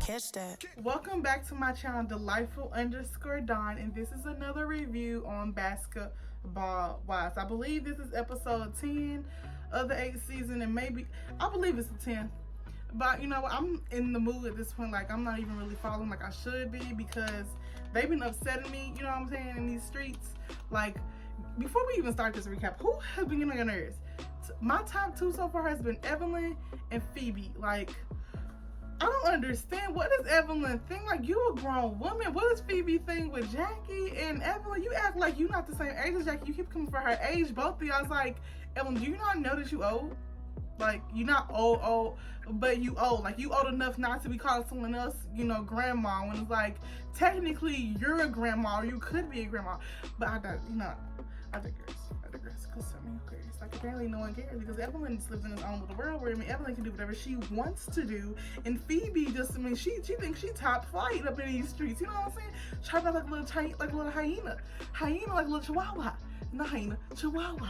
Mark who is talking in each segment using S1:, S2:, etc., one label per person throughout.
S1: Catch that.
S2: Welcome back to my channel, Delightful_Dawn, and this is another review on Basketball Wives. I believe this is episode 10 of the 8th season, and maybe, I believe it's the 10th. But you know what, I'm in the mood at this point, like I'm not even really following like I should be, because they've been upsetting me, you know what I'm saying, in these streets. Like, before we even start this recap, who has been getting on your nerves? My top 2 so far has been Evelyn and Phoebe. Like, I don't understand. What does Evelyn think? Like, you a grown woman. What does Phoebe think with Jackie and Evelyn? You act like you not the same age as Jackie. You keep coming for her age. Both of y'all. It's like, Evelyn, do you not know that you old? Like, you're not old, but you old. Like, you old enough not to be calling someone else, you know, grandma. When it's like, technically, you're a grandma, or you could be a grandma. But I don't, you know, I digress. Because, I mean, who cares? Like, apparently no one cares, because Evelyn just lives in his own little world where, I mean, Evelyn can do whatever she wants to do. And Phoebe just, I mean, she thinks she top flight up in these streets. You know what I'm saying? Trying to like a little hyena. Hyena like a little chihuahua. Not hyena, chihuahua.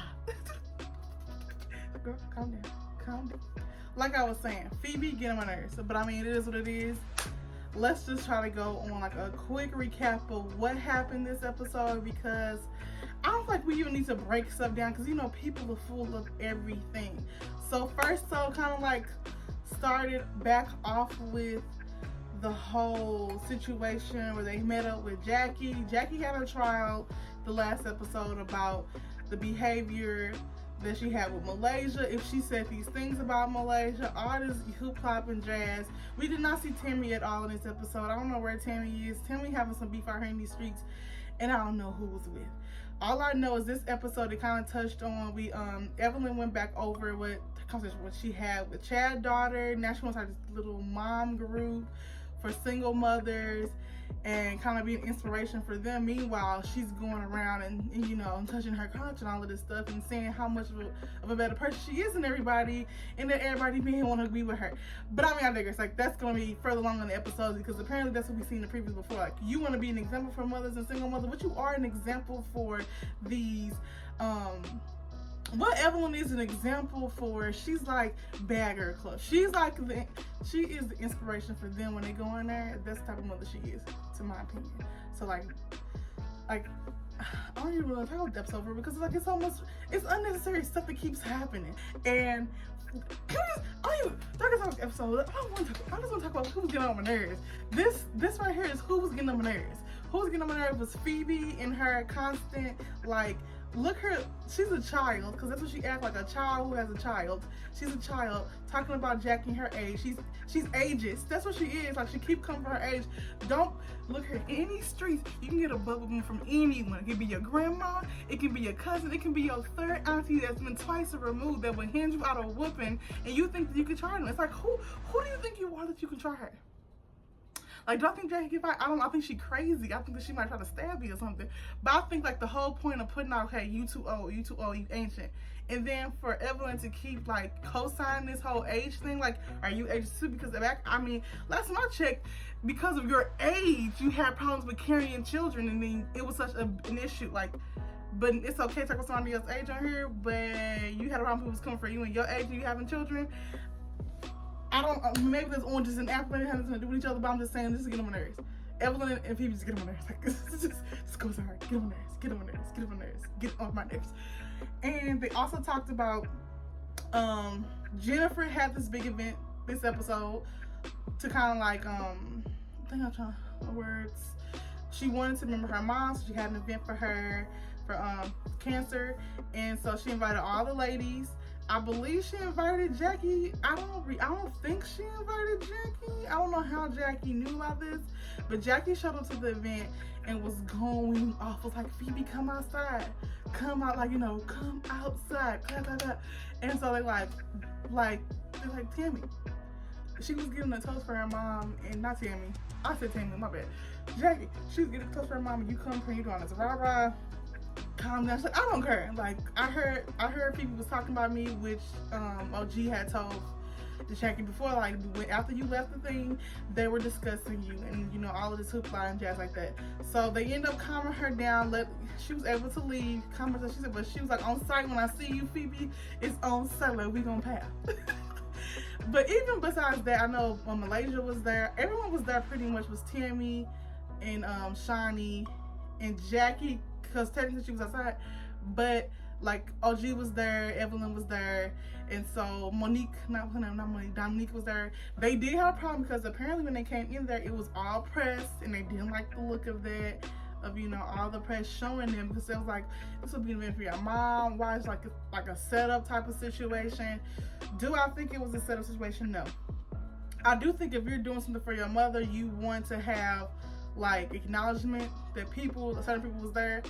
S2: Girl, calm down. Like I was saying, Phoebe get on my nerves. But I mean, it is what it is. Let's just try to go on like a quick recap of what happened this episode, because I don't feel like we even need to break stuff down, because you know people are full of everything. So first, kind of like started back off with the whole situation where they met up with Jackie. Jackie had a trial the last episode about the behavior that she had with Malaysia. If she said these things about Malaysia, all this hoop hop and jazz. We did not see Tammy at all in this episode. I don't know where Tammy is. Tammy having some beef out here in these streets, and I don't know who was with. All I know is this episode, it kind of touched on, Evelyn went back over what she had with Chad's daughter. Now she wants to have this little mom group for single mothers and kind of be an inspiration for them. Meanwhile, she's going around and you know, touching her crotch and all of this stuff and saying how much of a better person she is than everybody, and that everybody being want to be with her. But I mean, I digress. Like, that's going to be further along in the episodes, because apparently that's what we've seen in the previews before. Like, you want to be an example for mothers and single mothers, but you are an example for these, what Evelyn is an example for, she's like Bad Girl Club. She is the inspiration for them when they go in there. That's the type of mother she is, to my opinion. So like I don't even really talk about the episode over, because like it's unnecessary stuff that keeps happening. And I just want to talk about who's getting on my nerves. This right here is who was getting on my nerves. Who was getting on my nerves was Phoebe and her constant, like, look her, she's a child, because that's what she acts like, a child who has a child. She's a child talking about Jackie her age. She's ageist. That's what she is. Like, she keep coming for her age. Don't look her in any streets. You can get a bubble gum from anyone. It can be your grandma, it can be your cousin, it can be your third auntie that's been twice removed that will hand you out a whooping, and you think that you can try them. It's like, who do you think you are that you can try her? Like, do I think Jackie can fight? I think she crazy. I think that she might try to stab you or something. But I think like the whole point of putting out, hey, you too old, you ancient. And then for Evelyn to keep like co-signing this whole age thing, like, are you age too? Because last time I checked, because of your age, you had problems with carrying children, and then it was such an issue. Like, but it's okay to talk about somebody else's age on here, but you had a problem with who's coming for you and your age and you having children. I don't, maybe there's oranges and apples, maybe it has nothing to do with each other, but I'm just saying, this is getting on my nerves. Evelyn and Phoebe just get on my nerves. Like, this goes hard. Get on my nerves. Get on my nerves. And they also talked about, Jennifer had this big event this episode to kind of like, I think I'm trying my words. She wanted to remember her mom, so she had an event for her for cancer, and so she invited all the ladies. I believe she invited Jackie. I don't think she invited Jackie. I don't know how Jackie knew about this, but Jackie showed up to the event and was going off. Was like, Phoebe, come outside. Come out, like, you know, come outside. And so they're like Tammy. She was getting a toast for her mom, and not Tammy. I said Tammy, my bad. Jackie, she was getting a toast for her mom, and you come here, you doing this rah-rah. Calm down. She's like, I don't care. Like, I heard people was talking about me, which OG had told the Jackie before, like, after you left the thing, they were discussing you and, you know, all of this hoopla and jazz like that. So they end up calming her down. She was able to leave. She said, but she was like, on site, when I see you, Phoebe, it's on site. Like, we gonna pass. But even besides that, I know when Malaysia was there, everyone was there pretty much. Was Tammy and Shawnee and Jackie, because technically she was outside, but like OG was there, Evelyn was there, and so Monique, not Monique, Dominique was there. They did have a problem because apparently when they came in there, it was all press, and they didn't like the look of that, of all the press showing them, because it was like, this would be an event for your mom. Why it's like a setup type of situation. Do I think it was a setup situation? No. I do think if you're doing something for your mother, you want to have like acknowledgement that certain people was there.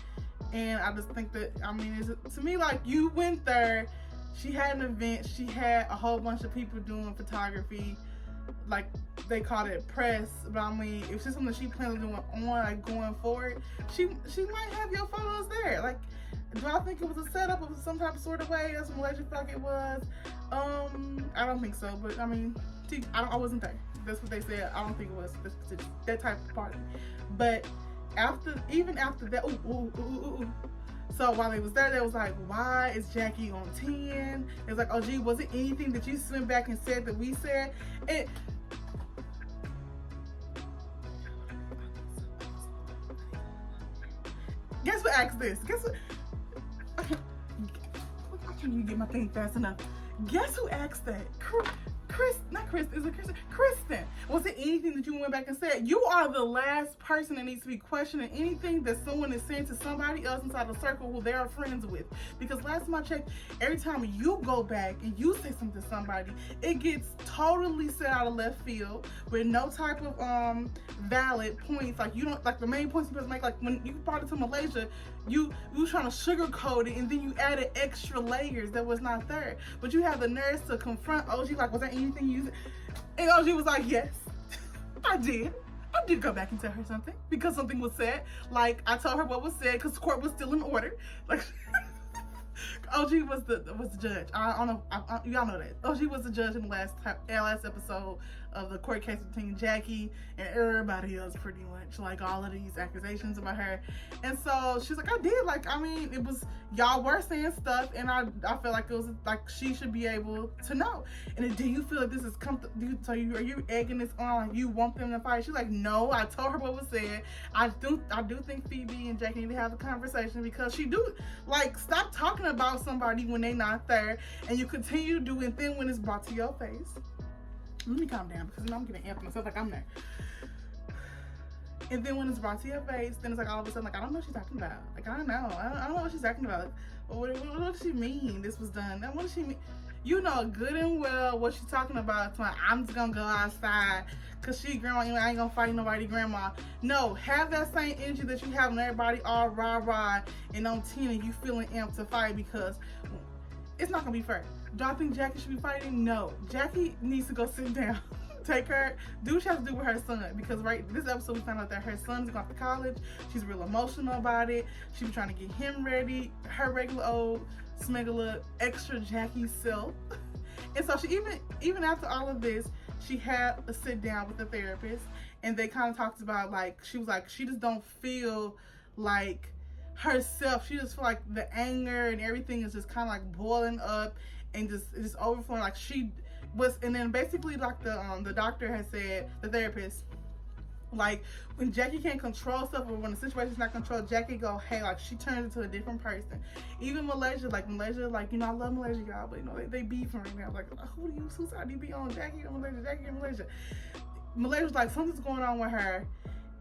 S2: And I just think that, to me, like, you went there, she had an event, she had a whole bunch of people doing photography, like they called it press, but if it's something she plans on doing like going forward, she might have your photos there. Like, do I think it was a setup of some type of sort of way? That's what Malaysia felt like it was. I don't think so, but I wasn't there. That's what they said. I don't think it was that type of party. But even after that, so while they was there, they was like, why is Jackie on 10? It's like, oh gee, was it anything that you went back and said that we said? And guess what asked this? Guess what? I can't even get my thing fast enough. Guess who asked that? Kristen. Was it anything that you went back and said? You are the last person that needs to be questioning anything that someone is saying to somebody else inside the circle who they are friends with. Because last time I checked, every time you go back and you say something to somebody, it gets totally set out of left field with no type of valid points. Like, you don't, like, the main points you're supposed to make, like when you brought it to Malaysia, you trying to sugarcoat it, and then you added extra layers that was not there. But you have the nerves to confront OG, like, was that anything you said? And OG was like, yes, I did go back and tell her something because something was said. Like, I told her what was said because court was still in order. Like, OG was the judge. I don't know. Y'all know that. OG was the judge in the last episode of the court case between Jackie and everybody else, pretty much. Like, all of these accusations about her. And so she's like, I did. Like, it was, y'all were saying stuff, and I feel like it was like she should be able to know. And then, do you feel like this is are you egging this on? Like, you want them to fight? She's like, no. I told her what was said. I do think Phoebe and Jackie need to have a conversation, because stop talking about somebody when they not there, and you continue to do it. Then when it's brought to your face, let me calm down, because I'm getting amped myself like I'm there. And then when it's brought to your face, then it's like all of a sudden, like, I don't know what she's talking about. Like, I don't know what she's talking about. What does she mean this was done? And what does she mean? You know good and well what she's talking about. I'm just gonna go outside because she grandma, I ain't gonna fight nobody grandma. No, have that same energy that you have when everybody all rah and on 10 and you feeling amped to fight, because it's not gonna be fair. Do I think Jackie should be fighting? No. Jackie needs to go sit down. Take her, do what she has to do with her son, because this episode we found out that her son's going to college. She's real emotional about it. She was trying to get him ready, her regular old smuggler, extra Jackie self. And so she even after all of this, she had a sit down with the therapist, and they kind of talked about, like, she was like, she just don't feel like herself. She just feel like the anger and everything is just kind of like boiling up and just overflowing. Like, she was, and then basically, like, the doctor has said, the therapist, like, when Jackie can't control stuff, or when the situation's not controlled, Jackie go, hey, like, she turns into a different person. Even Malaysia, like, I love Malaysia, y'all, but they beefing right now. Like, whose side do you be on? Jackie or Malaysia? Jackie or Malaysia? Malaysia's like, something's going on with her.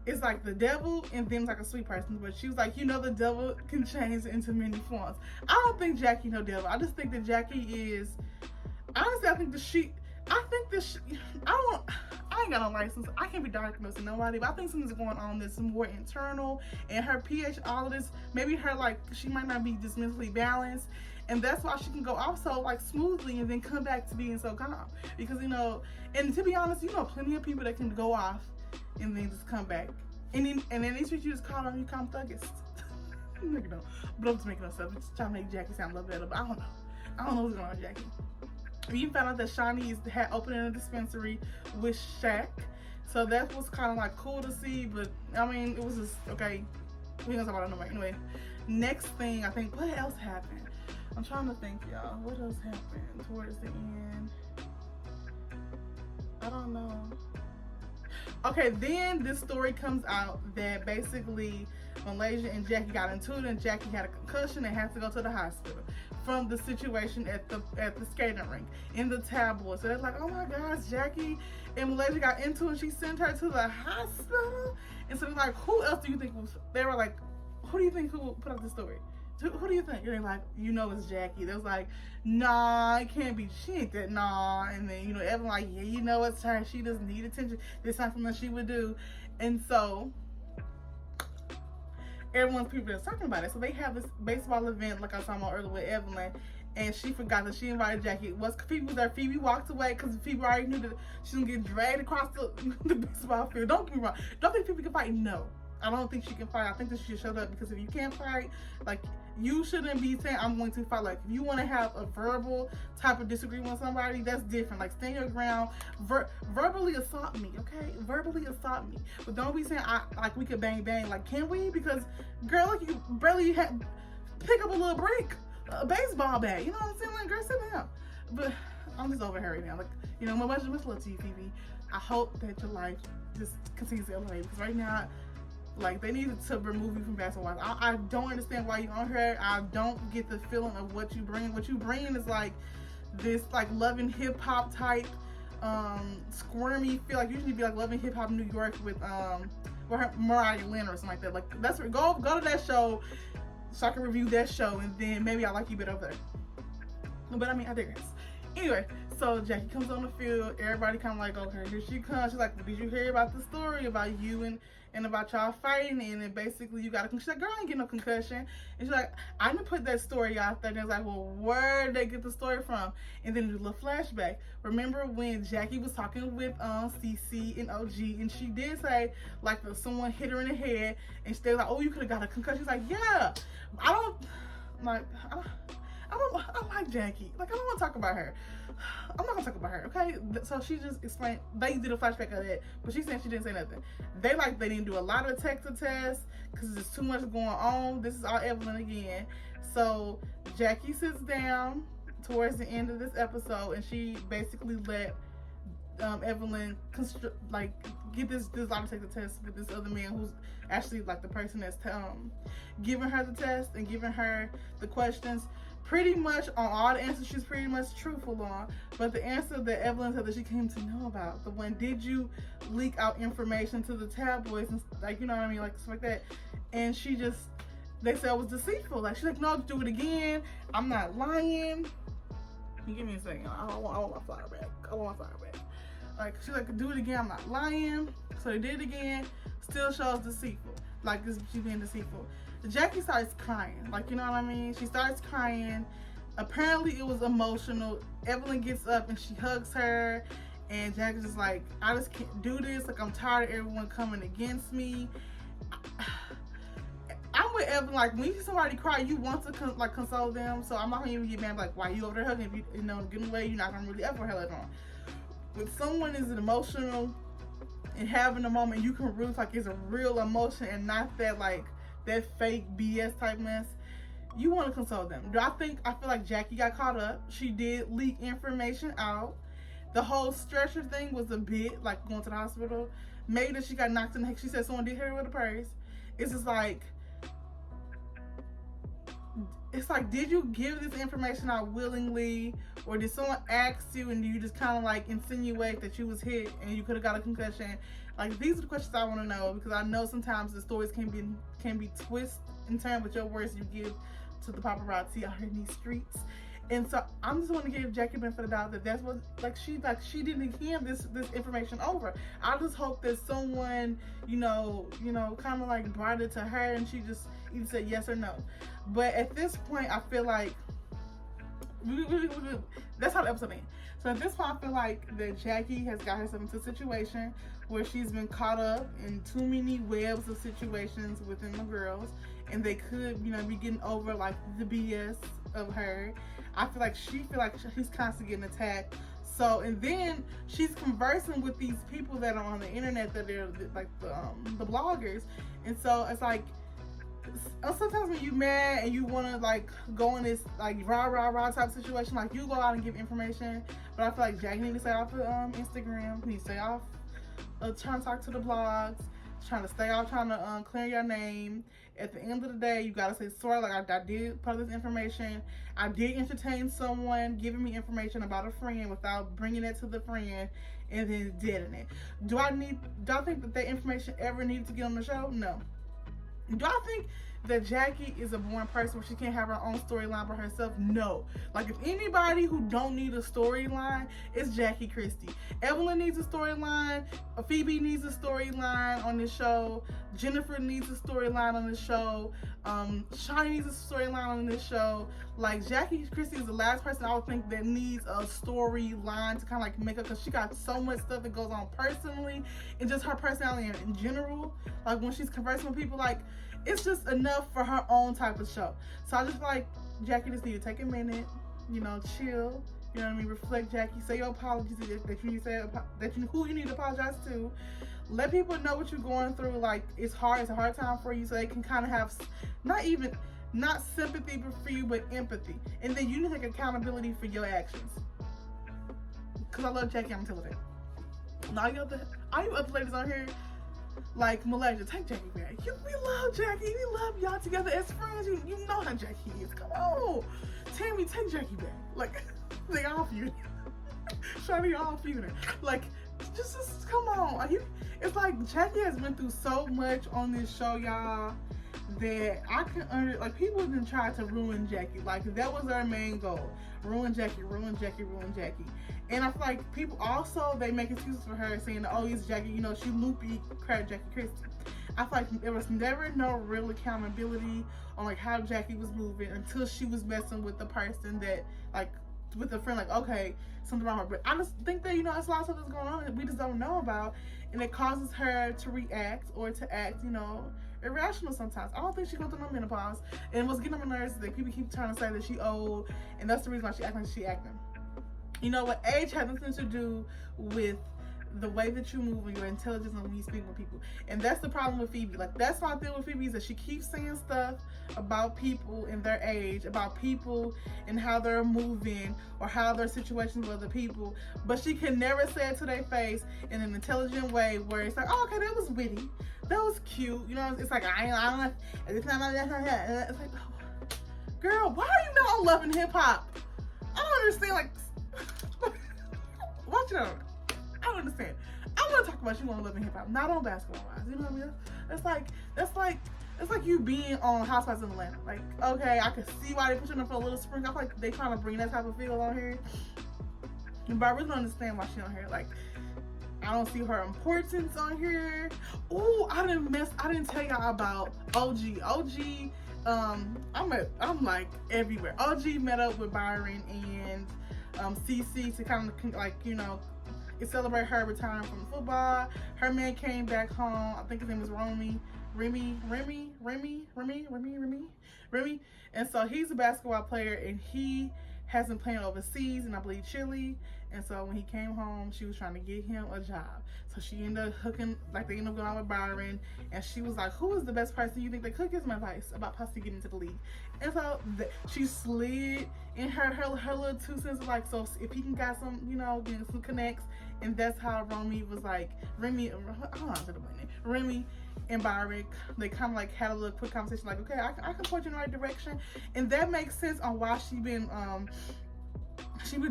S2: It's like the devil, and then like a sweet person. But she was like, the devil can change into many forms. I don't think Jackie no devil. I just think that Jackie is, honestly, I ain't got no license. I can't be diagnosing nobody, but I think something's going on that's more internal, and her pH, all of this, maybe her, like, she might not be just mentally balanced, and that's why she can go off so, like, smoothly and then come back to being so calm. Because, and to be honest, plenty of people that can go off and then just come back. And then these people you just call on you calm thuggist. But I'm just making up stuff. Just trying to make Jackie sound a little better, but I don't know. I don't know what's going on with Jackie. We found out that Shawnee had opened a dispensary with Shaq. So that was kind of like cool to see, but it was just, okay, we ain't gonna talk about it no more. Anyway, next thing, I think, what else happened? I'm trying to think, y'all. What else happened towards the end? I don't know. Okay, then this story comes out that basically Malaysia and Jackie got into it, and Jackie had a concussion and had to go to the hospital from the situation at the skating rink in the tabloids. So they're like, oh my gosh, Jackie and Malaysia got into it, and she sent her to the hospital. And so they're like, who else do you think was? They were like, who do you think who put up the story? Who do you think? And they're like, it's Jackie. They was like, nah, it can't be. She ain't that, nah. And then, Evan like, yeah, it's her. She doesn't need attention. This is something that she would do. And so everyone's people is talking about it. So they have this baseball event, like I was talking about earlier with Evelyn, and she forgot that she invited Jackie. Phoebe was there. Phoebe walked away because Phoebe already knew that she was gonna get dragged across the baseball field. Don't get me wrong. Don't think Phoebe can fight? No. I don't think she can fight. I think that she should shut up, because if you can't fight, like, you shouldn't be saying, I'm going to fight. Like, if you want to have a verbal type of disagreement with somebody, that's different. Like, stand your ground. Verbally assault me, okay? Verbally assault me. But don't be saying, we could bang bang. Like, can we? Because, girl, like, you barely pick up a little break. A baseball bat. You know what I'm saying? Like, girl, sit down. But I'm just over her right now. Like, much love to you, Phoebe. I hope that your life just continues to elevate. Because right now, like, they needed to remove you from basketball. I don't understand why you're on here. I don't get the feeling of what you bring. What you bring is like this, like, loving hip hop type, squirmy feel. Like, you usually be like loving hip hop New York with Mariah Lynn or something like that. Like, that's where go to that show so I can review that show, and then maybe I like you a bit over there. But I mean, I digress. Anyway, so Jackie comes on the field. Everybody kind of like, okay, here she comes. She's like, did you hear about the story about you and about y'all fighting? And then basically you got a concussion. She's like, girl, I ain't get no concussion. And she's like, I didn't put that story out there. And it's like, well, where'd they get the story from? And then there's a little flashback. Remember when Jackie was talking with CC and OG, and she did say, like, someone hit her in the head, and they was like, oh, you could have got a concussion. She's like, yeah, I don't like Jackie. Like, I don't want to talk about her. I'm not gonna talk about her, okay? So she just explained, they did a flashback of that, but she said she didn't say nothing. They didn't do a lot of detective tests because there's too much going on. This is all Evelyn again. So Jackie sits down towards the end of this episode, and she basically let Evelyn get this lie detector test with this other man who's actually like the person that's giving her the test and giving her the questions. Pretty much on all the answers she's pretty much truthful on, but the answer that Evelyn said that she came to know about, the one, did you leak out information to the tabloids and like, you know what I mean, like stuff like that, and they said it was deceitful. Like, she's like, no, do it again, I'm not lying. Give me a second, I want my flower back. Like, she's like, do it again, I'm not lying. So they did it again, still shows deceitful. Like, this, she's being deceitful. Jackie starts crying, like, you know what I mean? She starts crying. Apparently it was emotional. Evelyn gets up and she hugs her, and Jackie's just like, I just can't do this. Like, I'm tired of everyone coming against me. I'm with Evelyn. Like, when you see somebody cry, you want to console them. So I'm not gonna even get mad like, why you over there hugging? If you know, getting away, you're not gonna really ever hug her on. When someone is emotional and having a moment, you can really like it's a real emotion and not that like that fake BS type mess. You want to console them. I feel like Jackie got caught up. She did leak information out. The whole stretcher thing was a bit like going to the hospital. Maybe that she got knocked in the head. She said someone did hit her with a purse. It's just like, did you give this information out willingly, or did someone ask you and you just kind of like insinuate that you was hit and you could have got a concussion? Like, these are the questions I want to know, because I know sometimes the stories can be twisted in turn with your words you give to the paparazzi out here in these streets. And so I'm just want to give Jackie benefit of the doubt that that's what she didn't hand this information over. I just hope that someone you know kind of like brought it to her and she just either said yes or no. But at this point I feel like that's how the episode ends. So at this point I feel like that Jackie has got herself into a situation where she's been caught up in too many webs of situations within the girls, and they could be getting over like the BS of her. I feel like she's constantly getting attacked. So, and then she's conversing with these people that are on the internet that they're like the bloggers, and so it's like sometimes when you mad and you want to like go in this like rah type situation, like you go out and give information, but I feel like Jackie needs to stay off of Instagram, needs to stay off trying to talk to the blogs, trying to stay off trying to clear your name. At the end of the day, you gotta say sorry. Like I did put this information. I did entertain someone giving me information about a friend without bringing it to the friend and then deading it. Do I think that information ever needed to get on the show? No. Do I think that Jackie is a boring person where she can't have her own storyline by herself? No. Like, if anybody who don't need a storyline, it's Jackie Christie. Evelyn needs a storyline. Phoebe needs a storyline on this show. Jennifer needs a storyline on this show. Shawnee needs a storyline on this show. Like, Jackie Christie is the last person I would think that needs a storyline to kind of like make up, because she got so much stuff that goes on personally and just her personality in general. Like, when she's conversing with people, like, it's just enough for her own type of show. So I just like Jackie just need to take a minute, chill, you know what I mean, reflect. Jackie, say your apologies that you need to say, who you need to apologize to. Let people know what you're going through. Like, it's a hard time for you, so they can kind of have not sympathy for you, but empathy. And then you need to take accountability for your actions. Cause I love Jackie, I'm telling you. Now all you other ladies on here, like Malaysia, take Jackie back. We love Jackie. We love y'all together as friends. You know how Jackie is. Come on. Tammy, take Jackie back. Like, they all feuding. Shawty all feuding. Like, just come on. It's like Jackie has been through so much on this show, y'all, that I can like, people have been trying to ruin Jackie. Like, that was our main goal. Ruin Jackie, ruin Jackie, ruin Jackie. And I feel like people also, they make excuses for her, saying, oh, it's Jackie, she loopy, crap Jackie Christie. I feel like there was never no real accountability on like how Jackie was moving until she was messing with the person that, like, with a friend, like, okay, something wrong with her. But I just think that, there's a lot of stuff that's going on that we just don't know about, and it causes her to react or to act, irrational sometimes. I don't think she's going through no menopause. And what's getting on my nerves is that people keep trying to say that she old, and that's the reason why she acting like she acting. You know what? Age has nothing to do with the way that you move and your intelligence and when you speak with people. And that's the problem with Phoebe. Like, that's my thing with Phoebe, is that she keeps saying stuff about people in their age, about people and how they're moving or how their situations with other people, but she can never say it to their face in an intelligent way where it's like, oh, okay, that was witty, that was cute, it's like, I don't, every time it's like, oh, girl, why are you not on Love and Hip Hop? I don't understand, like, watch it out. I don't understand. I want to talk about you on Love and Hip Hop, not on Basketball Wives. You know what I mean? It's like you being on Housewives in Atlanta. Like, okay, I can see why they put you in there for a little spring. I feel like they trying to bring that type of feel on here, but I really don't understand why she on here. Like, I don't see her importance on here. Ooh, I didn't tell y'all about OG. I'm like everywhere. OG met up with Byron and CC to kind of like, celebrate her retirement from football. Her man came back home. I think his name was Remy. And so he's a basketball player, and he has been playing overseas, and I believe Chile. And so when he came home, she was trying to get him a job. So she ended up they ended up going out with Byron, and she was like, who is the best person you think that could give some advice about possibly getting into the league? And so she slid in her little 2 cents of like, so if he can got some, getting some connects. And that's how Remy was like, Remy and Byron, they kind of like had a little quick conversation, like, okay, I can point you in the right direction. And that makes sense on why she been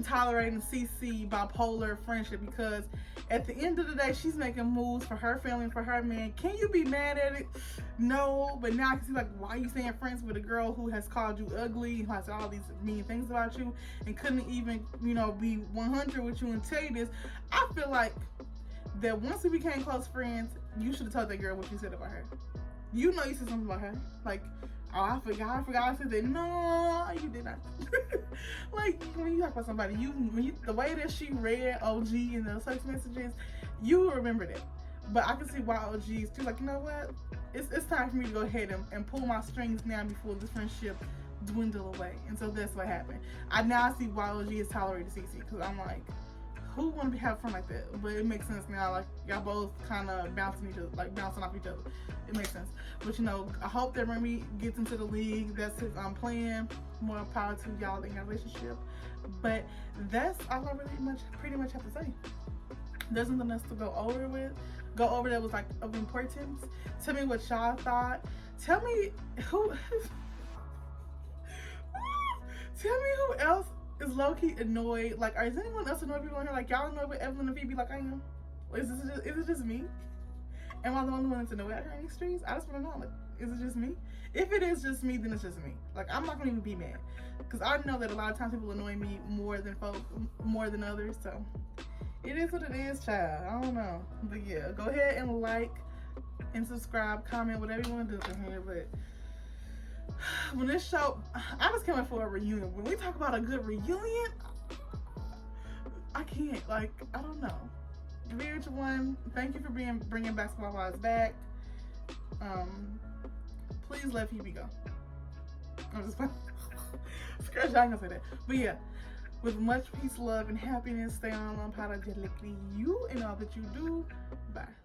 S2: tolerating CC bipolar friendship, because at the end of the day, she's making moves for her family and for her man. Can you be mad at it? No, but now I can see, like, why you staying friends with a girl who has called you ugly and who has all these mean things about you and couldn't even, be 100 with you and tell you this. I feel like that once we became close friends, you should have told that girl what you said about her. You said something about her. Like, oh, I forgot I said that. No, you did not. Like, when you talk about somebody, the way that she read OG in those text messages, you will remember that. But I can see why OG is too, like, you know what? It's time for me to go ahead and pull my strings now before this friendship dwindle away. And so that's what happened. I now see why OG is tolerated CC, because I'm like, who want to have fun like that? But it makes sense now. Like y'all both kind of bouncing off each other. It makes sense. But you know, I hope that Remy gets into the league. That's his plan. More power to y'all in your relationship. But that's all I pretty much have to say. There's nothing else to go over that was like of importance. Tell me what y'all thought. Tell me who else is low-key annoyed. Like, is anyone else annoyed people on here? Like, y'all annoyed with Evelyn and Phoebe like I am? Is it just me? Am I the only one that's annoyed at her in these streets? I just want to know, like, is it just me? If it is just me, then it's just me. Like, I'm not gonna even be mad, because I know that a lot of times people annoy me more than others. So it is what it is, child. I don't know, but yeah, go ahead and like and subscribe, comment, whatever you want to do from here. But when this show, I just came up for a reunion. When we talk about a good reunion, I can't. Like, I don't know. VH1, thank you for bringing Basketball Wives back. Please let Phoebe go. I'm just playing. Scratch, I ain't gonna say that. But yeah, with much peace, love, and happiness, stay on unapologetically you and all that you do. Bye.